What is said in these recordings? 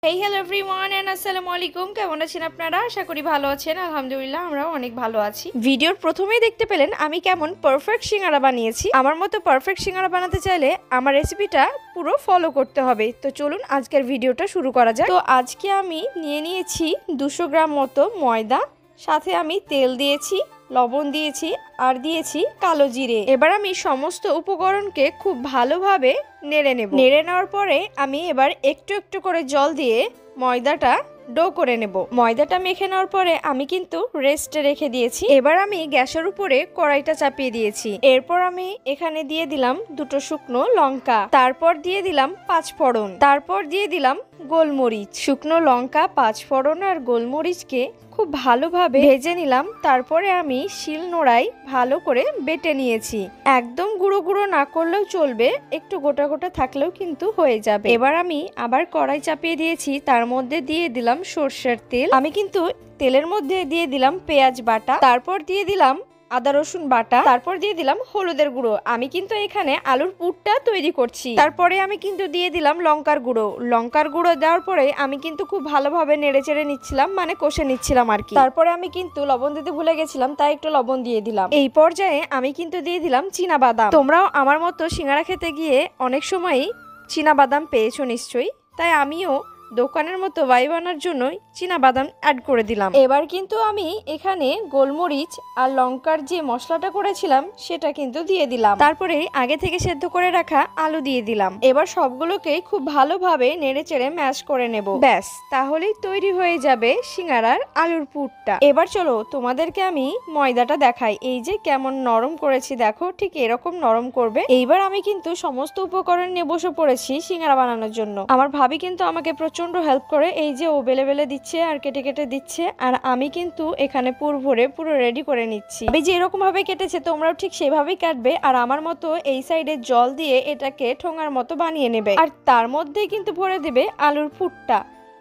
Hey hello everyone and আসসালামু আলাইকুম। কেমন আছেন আপনারা? আশা করি ভালো আছেন। আলহামদুলিল্লাহ আমরাও অনেক ভালো আছি। ভিডিওর প্রথমেই দেখতে পেলেন আমি কেমন পারফেক্ট সিঙ্গারা বানিয়েছি। আমার মতো পারফেক্ট সিঙ্গারা বানাতে চাইলে আমার রেসিপিটা পুরো ফলো করতে হবে। তো চলুন আজকের ভিডিওটা শুরু করা যাক। তো আজকে আমি নিয়েছি 200 গ্রাম মতো ময়দা, সাথে আমি তেল দিয়েছি, লবণ দিয়েছি আর দিয়েছি কালো জিরে। এবার আমি সমস্ত উপকরণকে খুব ভালোভাবে নেড়ে নেব। নেড়ে নেওয়ার পরে আমি এবার একটু একটু করে জল দিয়ে ময়দাটা ডো করে নেব। ময়দাটা মেখে নেওয়ার পরে আমি কিন্তু রেস্টে রেখে দিয়েছি। এবার আমি গ্যাসের উপরে কড়াইটা চাপিয়ে দিয়েছি। এরপর আমি এখানে দিয়ে দিলাম 2টো শুকনো লঙ্কা, তারপর দিয়ে দিলাম 5 ফোড়ন, তারপর দিয়ে দিলাম গোলমরিচ। শুকনো লঙ্কা, 5 ফোড়ন আর গোলমরিচকে খুব ভালোভাবে ভেজে নিলাম। তারপরে আমি শিলনোড়ায় ভালো করে বেটে নিয়েছি। একদম গুঁড়ো গুঁড়ো না করলেও চলবে, একটু গোটা গোটা থাকলেও কিন্তু হয়ে যাবে। এবার আমি আবার কড়াই চাপিয়ে দিয়েছি, তার মধ্যে দিয়ে দিলাম সর্ষের তেল। আমি কিন্তু তেলের মধ্যে দিয়ে দিলাম পেঁয়াজ বাটা, তারপর দিয়ে দিলাম আদা রসুন বাটা, তারপর দিয়ে দিলাম হলুদের গুঁড়ো। আমি কিন্তু এখানে আলুর পুরটা তৈরি করছি। তারপরে আমি কিন্তু দিয়ে দিলাম লঙ্কার গুঁড়ো। লঙ্কার গুঁড়ো দেওয়ার পরে আমি কিন্তু খুব ভালোভাবে নেড়ে চেড়ে নিচ্ছিলাম, মানে কষে নিচ্ছিলাম আর কি। তারপরে আমি কিন্তু লবণ দিতে ভুলে গেছিলাম, তাই একটু লবণ দিয়ে দিলাম। এই পর্যায়ে আমি কিন্তু দিয়ে দিলাম চীনা বাদাম। তোমরাও আমার মতো সিঙ্গারা খেতে গিয়ে অনেক সময়ই চীনা বাদাম পেয়েছো নিশ্চয়ই, তাই আমিও দোকানের মতো ভাইব আনার জন্যই চীনা বাদাম অ্যাড করে দিলাম। এবার কিন্তু আমি এখানে গোলমরিচ আর লঙ্কার যে মশলাটা করেছিলাম সেটা কিন্তু দিয়ে দিলাম। তারপরে আগে থেকে সেদ্ধ করে রাখা আলু দিয়ে দিলাম। এবার সবগুলোকে খুব ভালোভাবে নেড়ে চেড়ে ম্যাশ করে নেব। ব্যাস, তাহলেই তৈরি হয়ে যাবে সিঙ্গারার আলুর পুরটা। এবার চলো তোমাদেরকে আমি ময়দাটা দেখাই। এই যে কেমন নরম করেছি দেখো, ঠিক এরকম নরম করবে। এইবার আমি কিন্তু সমস্ত উপকরণ নিয়ে বসে পড়েছি সিঙ্গারা বানানোর জন্য। আমার ভাবি কিন্তু আমাকে প্রচন্ড হেল্প করে। এই যে ও বেলে বেলে দিচ্ছে আর কেটে কেটে দিচ্ছে, আর আমি কিন্তু এখানে পুর ভরে পুরো রেডি করে নিচ্ছি। আমি যে এরকম ভাবে কেটেছে তোমরাও ঠিক সেভাবেই কাটবে, আর আমার মতো এই সাইডে জল দিয়ে এটাকে ঠোঙার মতো বানিয়ে নেবে। আর তার মধ্যেই কিন্তু ভরে দেবে আলুর পুরটা,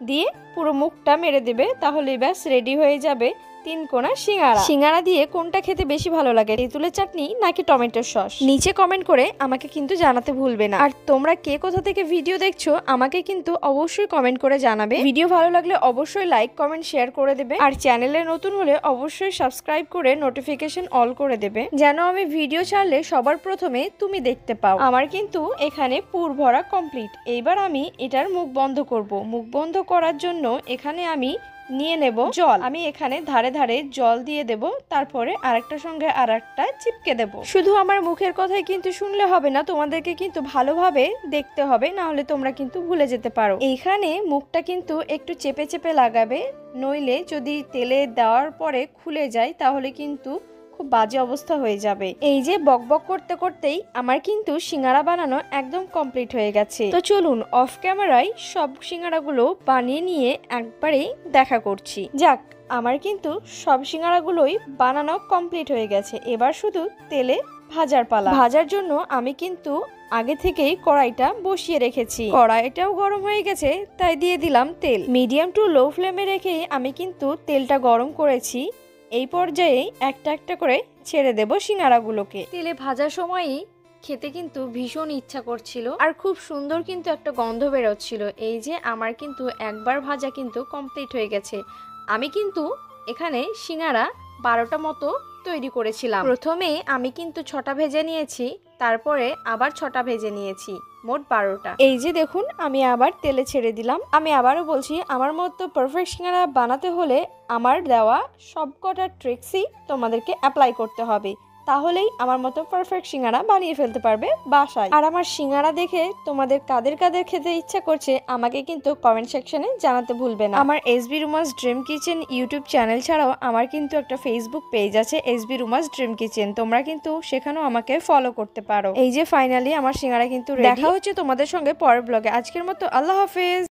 দিয়ে পুরো মুখটা মেরে দেবে। তাহলে ব্যাস রেডি হয়ে যাবে 3 কোণা সিঙ্গারা। সিঙ্গারা দিয়ে কোনটা খেতে বেশি ভালো লাগে, তেঁতুলের চাটনি নাকি টমেটোর সস? নিচে কমেন্ট করে আমাকে কিন্তু জানাতে ভুলবে না। আর তোমরা কে কোথা থেকে ভিডিও দেখছো আমাকে কিন্তু অবশ্যই কমেন্ট করে জানাবে। ভিডিও ভালো লাগলে অবশ্যই লাইক কমেন্ট শেয়ার করে দেবে, আর চ্যানেলে নতুন হলে অবশ্যই সাবস্ক্রাইব করে নোটিফিকেশন অল করে দেবে, যেন আমি ভিডিও ছাড়লে সবার প্রথমে তুমি দেখতে পাও। আমার কিন্তু এখানে পুর ভরা কমপ্লিট। এইবার আমি এটার মুখ বন্ধ করব। মুখ বন্ধ করার জন্য এখানে আমি নিয়ে নেব জল। আমি এখানে ধারে ধারে জল দিয়ে দেব, তারপরে আরেকটার সঙ্গে আরেকটা চিপকে দেব। শুধু আমার মুখের কথাই কিন্তু শুনলে হবে না, তোমাদেরকে কিন্তু ভালোভাবে দেখতে হবে, না হলে তোমরা কিন্তু ভুলে যেতে পারো। এইখানে মুখটা কিন্তু একটু চেপে চেপে লাগাবে, নইলে যদি তেলে দেওয়ার পরে খুলে যায় তাহলে কিন্তু খুব বাজে অবস্থা হয়ে যাবে। এই যে বকবক করতে করতেই আমার কিন্তু সিঙ্গারা বানানো একদম কমপ্লিট হয়ে গেছে। তো চলুন অফ ক্যামেরায় সব সিঙ্গারাগুলো বানিয়ে নিয়ে একবারেই দেখা করছি। যাক, আমার কিন্তু সব সিঙ্গারাগুলোই বানানো কমপ্লিট হয়ে গেছে। এবার শুধু তেলে ভাজার পালা। ভাজার জন্য আমি কিন্তু আগে থেকেই কড়াইটা বসিয়ে রেখেছি। কড়াইটাও গরম হয়ে গেছে, তাই দিয়ে দিলাম তেল। মিডিয়াম টু লো ফ্লেমে রেখে আমি কিন্তু তেলটা গরম করেছি। এই পর্যায়ে একটা একটা করে ছেড়ে দেব সিঙ্গারাগুলোকে। তেলে ভাজার সময়ই খেতে কিন্তু ভীষণ ইচ্ছা করছিল, আর খুব সুন্দর কিন্তু একটা গন্ধ বেরোচ্ছিল। এই যে আমার কিন্তু একবার ভাজা কিন্তু কমপ্লিট হয়ে গেছে। আমি কিন্তু এখানে সিঙ্গারা 12টা মতো তৈরি করেছিলাম। প্রথমে আমি কিন্তু 6টা ভেজে নিয়েছি, তারপরে আবার 6টা ভেজে নিয়েছি, মোট 12টা। এই যে দেখুন আমি আবার তেলে ছেড়ে দিলাম। আমি আবারও বলছি, আমার মতো পারফেক্ট সিঙ্গারা বানাতে হলে আমার দেওয়া সবকটা ট্রিক্সই তোমাদেরকে অ্যাপ্লাই করতে হবে, তাহলেই আমার মতো পারফেক্ট সিঙ্গারা বানিয়ে ফেলতে পারবে বাসায়। আর আমার সিঙ্গারা দেখে তোমাদের কাদের কাদের খেতে ইচ্ছা করছে আমাকে কিন্তু কমেন্ট সেকশনে জানাতে ভুলবে না। আমার SB রুমাস dream kitchen YouTube channel ছাড়াও আমার কিন্তু একটা ফেসবুক পেজ আছে, এসবি রুমাস ড্রিম কিচেন। তোমরা কিন্তু সেখানেও আমাকে ফলো করতে পারো। এই যে ফাইনালি আমার সিঙ্গারা কিন্তু রেডি। দেখা হচ্ছে তোমাদের সঙ্গে পরের ব্লগে। আজকের মতো আল্লাহ হাফেজ।